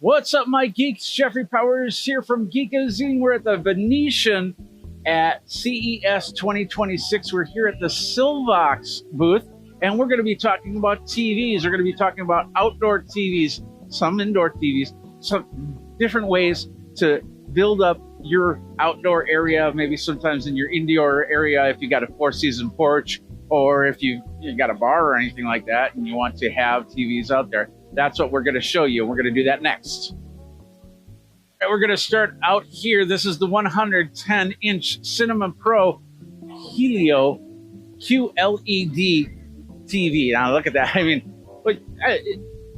What's up, my geeks? Jeffrey Powers here from Geekazine. We're at the Venetian at CES 2026. We're here at the Sylvox booth, and we're going to be talking about TVs. We're going to be talking about outdoor TVs, some indoor TVs, some different ways to build up your outdoor area, maybe sometimes in your indoor area if you got a four-season porch, or if you got a bar or anything like that and you want to have TVs out there. That's what we're going to show you. We're going to do that next. And we're going to start out here. This is the 110-inch Cinema Pro Helio QLED TV. Now look at that. I mean,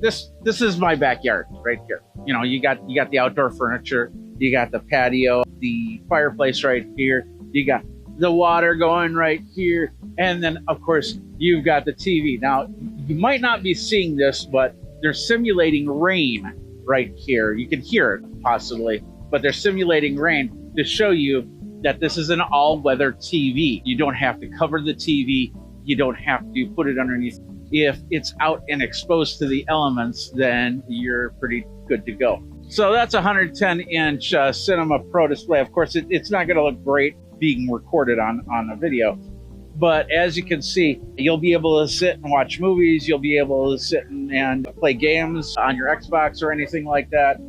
this is my backyard right here. You know, you got the outdoor furniture, you got the patio, the fireplace right here, you got the water going right here, and then of course you've got the TV. Now you might not be seeing this, but they're simulating rain right here. You can hear it possibly, but they're simulating rain to show you that this is an all-weather TV. You don't have to cover the TV. You don't have to put it underneath. If it's out and exposed to the elements, then you're pretty good to go. So that's a 110-inch Cinema Pro display. Of course, it's not going to look great being recorded on a video. But as you can see, you'll be able to sit and watch movies. You'll be able to sit and play games on your Xbox or anything like that,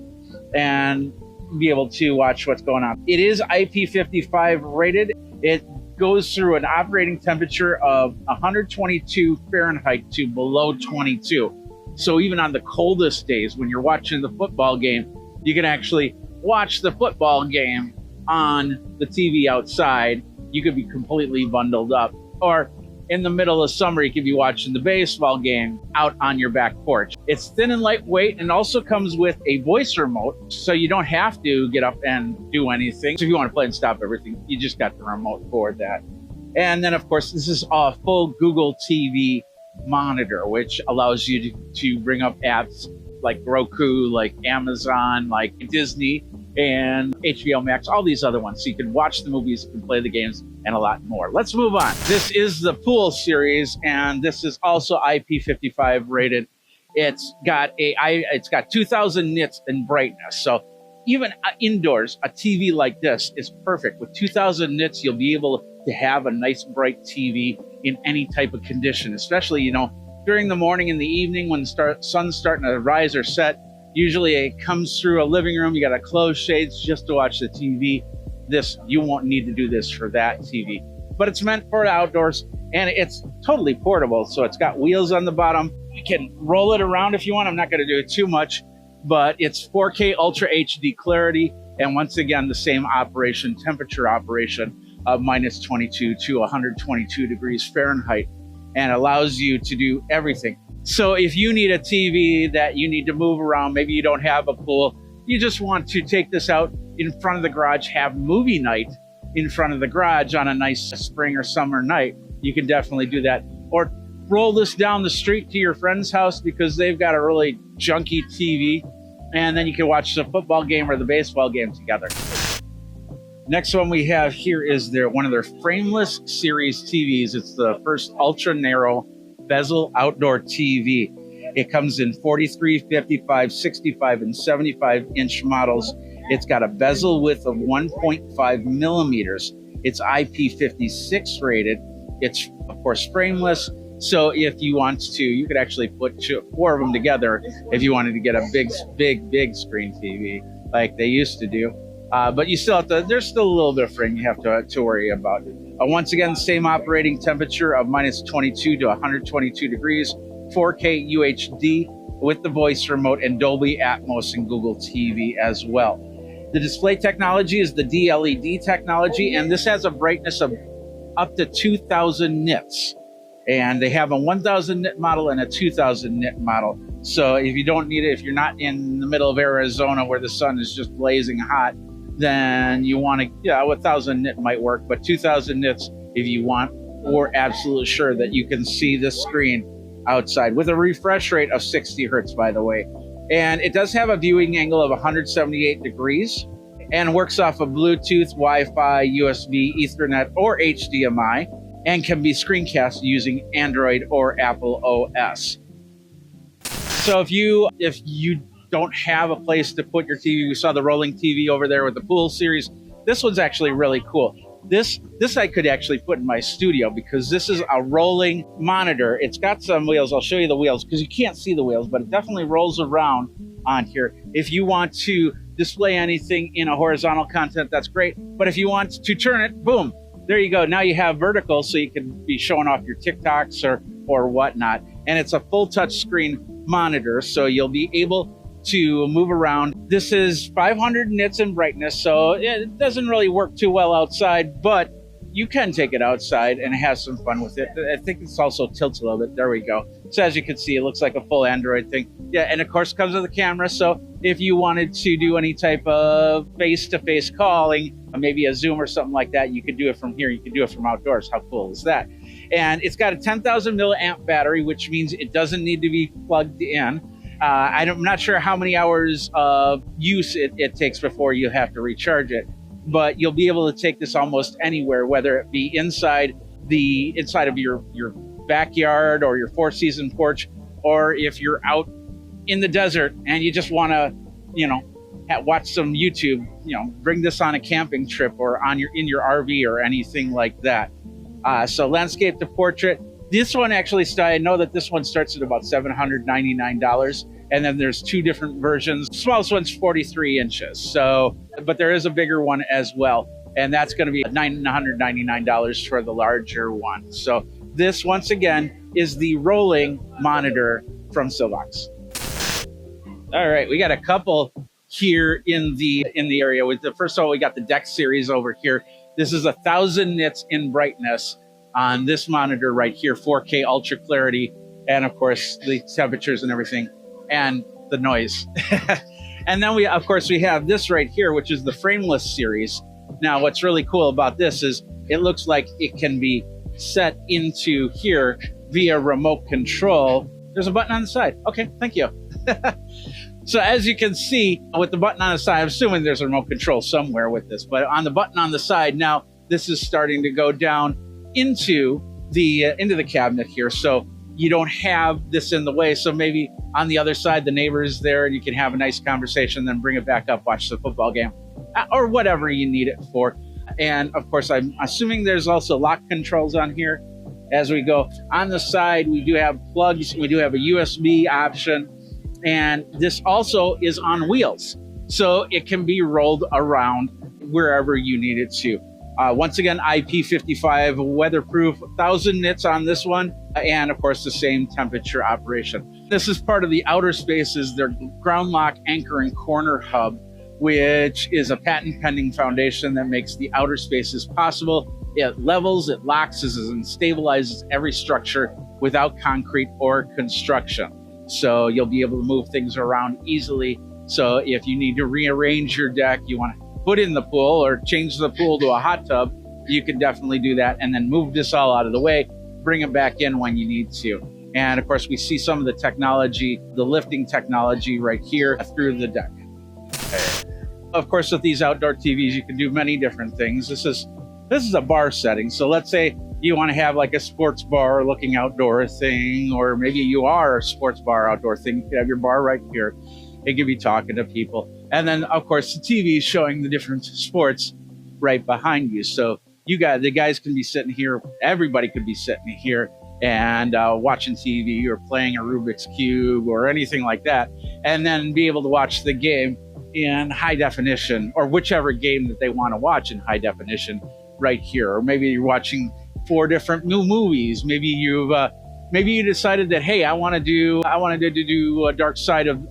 and be able to watch what's going on. It is IP55 rated. It goes through an operating temperature of 122 Fahrenheit to below 22. So even on the coldest days, when you're watching the football game, you can actually watch the football game on the TV outside. You could be completely bundled up. Or in the middle of summer, you could be watching the baseball game out on your back porch. It's thin and lightweight, and also comes with a voice remote, so you don't have to get up and do anything. So if you want to play and stop everything, you just got the remote for that. And then of course, this is a full Google TV monitor, which allows you to bring up apps like Roku, like Amazon, like Disney, and HBO Max, all these other ones. So you can watch the movies, you can play the games, and a lot more. Let's move on. This is the pool series, and this is also IP55 rated. It's got 2,000 nits in brightness. So even indoors, a TV like this is perfect. With 2,000 nits, you'll be able to have a nice bright TV in any type of condition, especially, you know, during the morning and the evening when the sun's starting to rise or set. Usually it comes through a living room. You got to close shades just to watch the TV. You won't need to do this for that TV, but it's meant for outdoors, and it's totally portable. So it's got wheels on the bottom. You can roll it around if you want. I'm not going to do it too much, but it's 4K Ultra HD clarity. And once again, the same temperature operation of minus 22 to 122 degrees Fahrenheit, and allows you to do everything. So if you need a TV that you need to move around, maybe you don't have a pool, you just want to take this out in front of the garage, have movie night in front of the garage on a nice spring or summer night, you can definitely do that. Or roll this down the street to your friend's house because they've got a really junky TV, and then you can watch the football game or the baseball game together. Next one we have here is one of their frameless series TVs. It's the first ultra narrow bezel outdoor TV. It comes in 43, 55, 65, and 75 inch models. It's got a bezel width of 1.5 millimeters. It's IP56 rated. It's of course frameless. So if you want to, you could actually put 4 of them together if you wanted to get a big screen TV like they used to do. But you still have to, there's still a little bit of frame you have to worry about. Once again, same operating temperature of minus 22 to 122 degrees, 4K UHD with the voice remote, and Dolby Atmos and Google TV as well. The display technology is the DLED technology, and this has a brightness of up to 2,000 nits. And they have a 1,000 nit model and a 2,000 nit model. So if you don't need it, if you're not in the middle of Arizona where the sun is just blazing hot, then you want to, 1,000 nit might work, but 2,000 nits if you want, or absolutely sure that you can see the screen outside with a refresh rate of 60 hertz, by the way. And it does have a viewing angle of 178 degrees and works off of Bluetooth, Wi-Fi, USB, Ethernet, or HDMI, and can be screencast using Android or Apple OS. So if you don't have a place to put your TV. We saw the rolling TV over there with the pool series. This one's actually really cool. This I could actually put in my studio because this is a rolling monitor. It's got some wheels. I'll show you the wheels because you can't see the wheels, but it definitely rolls around on here. If you want to display anything in a horizontal content, that's great. But if you want to turn it, boom, there you go. Now you have vertical, so you can be showing off your TikToks or whatnot. And it's a full touch screen monitor, so you'll be able to move around. This is 500 nits in brightness, so it doesn't really work too well outside, but you can take it outside and have some fun with it. I think it's also tilts a little bit. There we go. So as you can see, it looks like a full Android thing. Yeah, and of course comes with a camera, so if you wanted to do any type of face-to-face calling, maybe a Zoom or something like that, you could do it from here. You could do it from outdoors. How cool is that? And it's got a 10,000 milliamp battery, which means it doesn't need to be plugged in. I'm not sure how many hours of use it takes before you have to recharge it, but you'll be able to take this almost anywhere, whether it be inside of your backyard or your four-season porch, or if you're out in the desert and you just want to, watch some YouTube, bring this on a camping trip or in your RV or anything like that. So landscape to portrait. This one actually, I know that this one starts at about $799, and then there's two different versions. The smallest one's 43 inches. So, but there is a bigger one as well, and that's going to be $999 for the larger one. So this, once again, is the rolling monitor from Sylvox. All right, we got a couple here in the area. With the first of all, we got the Deck series over here. This is 1,000 nits in brightness on this monitor right here, 4K ultra clarity, and of course the temperatures and everything, and the noise. And then we have this right here, which is the frameless series. Now, what's really cool about this is it looks like it can be set into here via remote control. There's a button on the side. Okay, thank you. So as you can see, with the button on the side, I'm assuming there's a remote control somewhere with this, but on the button on the side now, this is starting to go down into the cabinet here, so you don't have this in the way. So maybe on the other side, the neighbor's there, and you can have a nice conversation, then bring it back up, watch the football game, or whatever you need it for. And of course, I'm assuming there's also lock controls on here. As we go on the side, we do have plugs, we do have a USB option, and this also is on wheels, so it can be rolled around wherever you need it to. Once again, IP55 weatherproof, 1,000 nits on this one, and of course the same temperature operation. This is part of the Outer Spaces, their ground lock anchor and corner hub, which is a patent pending foundation that makes the outer spaces possible. It levels, it locks, and stabilizes every structure without concrete or construction. So you'll be able to move things around easily. So if you need to rearrange your deck, you want to put in the pool or change the pool to a hot tub, you can definitely do that, and then move this all out of the way, bring it back in when you need to. And of course, we see some of the technology, the lifting technology right here through the deck. Of course, with these outdoor TVs, you can do many different things. This is a bar setting. So let's say you want to have like a sports bar looking outdoor thing, or maybe you are a sports bar outdoor thing. You could have your bar right here. It could be talking to people. And then, of course, the TV is showing the different sports right behind you. So the guys can be sitting here. Everybody could be sitting here and watching TV or playing a Rubik's Cube or anything like that, and then be able to watch the game in high definition, or whichever game that they want to watch in high definition right here. Or maybe you're watching 4 different new movies. Maybe you decided that, hey, I wanted to do a Dark Side of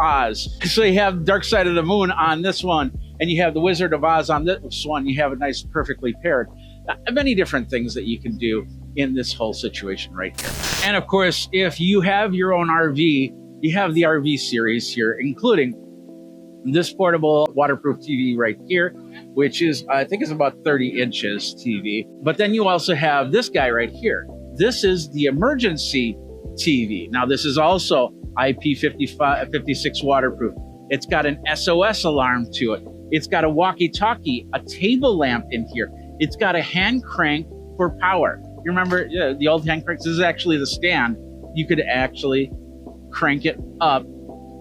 Oz. So you have Dark Side of the Moon on this one, and you have the Wizard of Oz on this one. You have it nice, perfectly paired. Many different things that you can do in this whole situation right here. And of course, if you have your own RV, you have the RV series here, including this portable waterproof TV right here, which is, I think is about 30 inches TV. But then you also have this guy right here. This is the emergency TV. Now this is also IP56 waterproof. It's got an SOS alarm to it. It's got a walkie-talkie, a table lamp in here. It's got a hand crank for power. You remember the old hand cranks? This is actually the stand. You could actually crank it up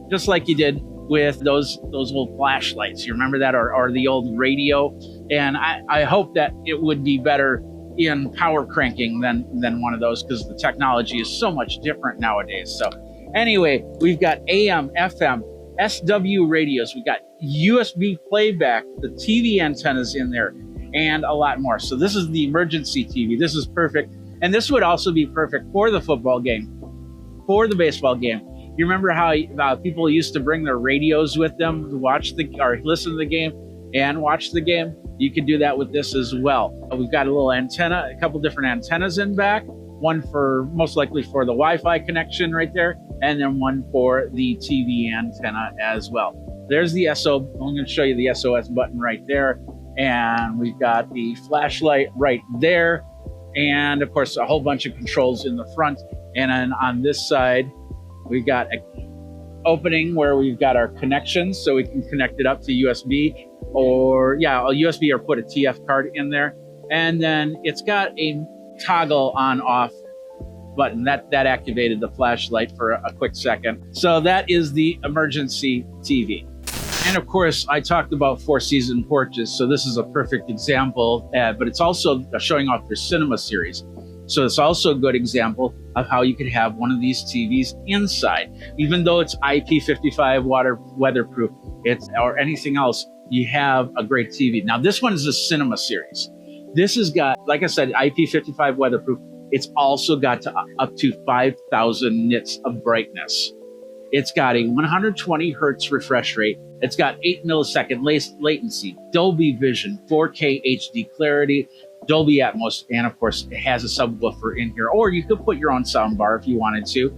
just like you did with those old flashlights. You remember that, or the old radio? And I hope that it would be better in power cranking than one of those, because the technology is so much different nowadays. So anyway, we've got AM, FM, SW radios. We got USB playback, the TV antennas in there, and a lot more. So this is the emergency TV. This is perfect. And this would also be perfect for the football game, for the baseball game. You remember how people used to bring their radios with them to watch or listen to the game and watch the game? You can do that with this as well. We've got a little antenna, a couple different antennas in back, one for most likely for the Wi-Fi connection right there, and then one for the TV antenna as well. There's the SO. I'm going to show you the SOS button right there. And we've got the flashlight right there. And of course, a whole bunch of controls in the front. And then on this side, we've got an opening where we've got our connections, so we can connect it up to USB or a USB, or put a TF card in there. And then it's got a toggle on off button that activated the flashlight for a quick second. So that is the emergency TV. And of course, I talked about four-season porches, so this is a perfect example, but it's also showing off their cinema series. So it's also a good example of how you could have one of these TVs inside. Even though it's IP55 weatherproof, or anything else, you have a great TV. Now this one is a cinema series. This has got, like I said, IP55 weatherproof. It's also got up to 5,000 nits of brightness. It's got a 120 hertz refresh rate. It's got 8 millisecond latency, Dolby Vision, 4K HD clarity, Dolby Atmos, and of course it has a subwoofer in here, or you could put your own sound bar if you wanted to.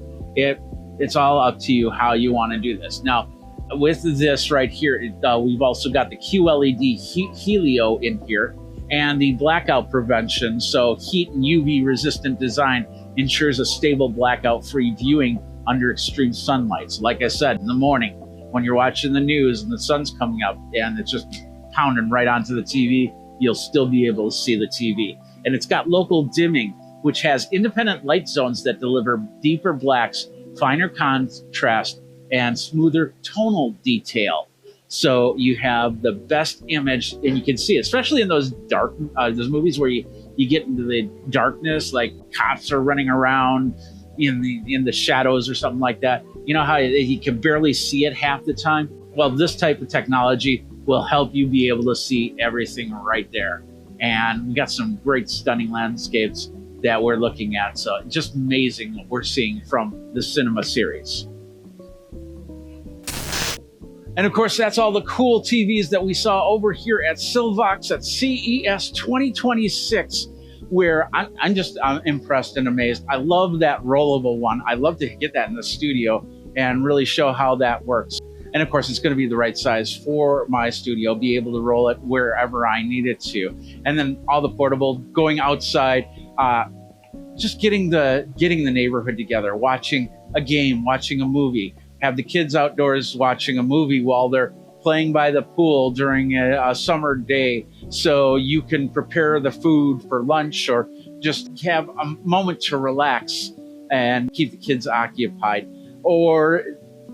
It's all up to you how you want to do this. Now, with this right here, we've also got the QLED Helio in here, and the blackout prevention. So heat and UV resistant design ensures a stable blackout-free viewing under extreme sunlight. So like I said, in the morning when you're watching the news and the sun's coming up and it's just pounding right onto the TV, you'll still be able to see the TV. And it's got local dimming, which has independent light zones that deliver deeper blacks, finer contrast, and smoother tonal detail. So you have the best image, and you can see, especially in those those movies where you get into the darkness, like cops are running around in the shadows or something like that. You know how you can barely see it half the time? Well, this type of technology will help you be able to see everything right there. And we got some great stunning landscapes that we're looking at. So just amazing what we're seeing from the cinema series. And of course, that's all the cool TVs that we saw over here at Sylvox at CES 2026, where I'm impressed and amazed. I love that rollable one. I love to get that in the studio and really show how that works. And of course, it's going to be the right size for my studio, be able to roll it wherever I need it to. And then all the portable, going outside, just getting the neighborhood together, watching a game, watching a movie, have the kids outdoors watching a movie while they're playing by the pool during a summer day, so you can prepare the food for lunch or just have a moment to relax and keep the kids occupied. Or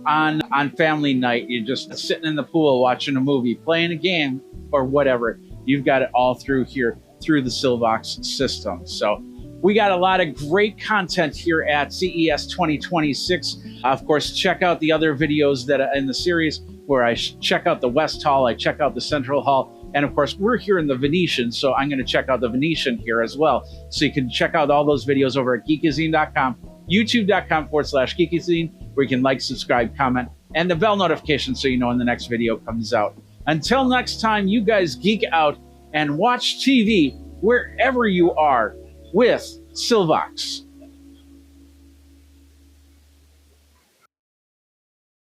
on family night, you're just sitting in the pool watching a movie, playing a game, or whatever. You've got it all through here, through the Sylvox system. So we got a lot of great content here at CES 2026. Of course, check out the other videos that are in the series where I check out the West Hall, I check out the Central Hall, and of course, we're here in the Venetian, so I'm going to check out the Venetian here as well. So you can check out all those videos over at Geekazine.com, youtube.com/Geekazine, where you can like, subscribe, comment, and the bell notification so you know when the next video comes out. Until next time, you guys geek out and watch TV wherever you are with Sylvox.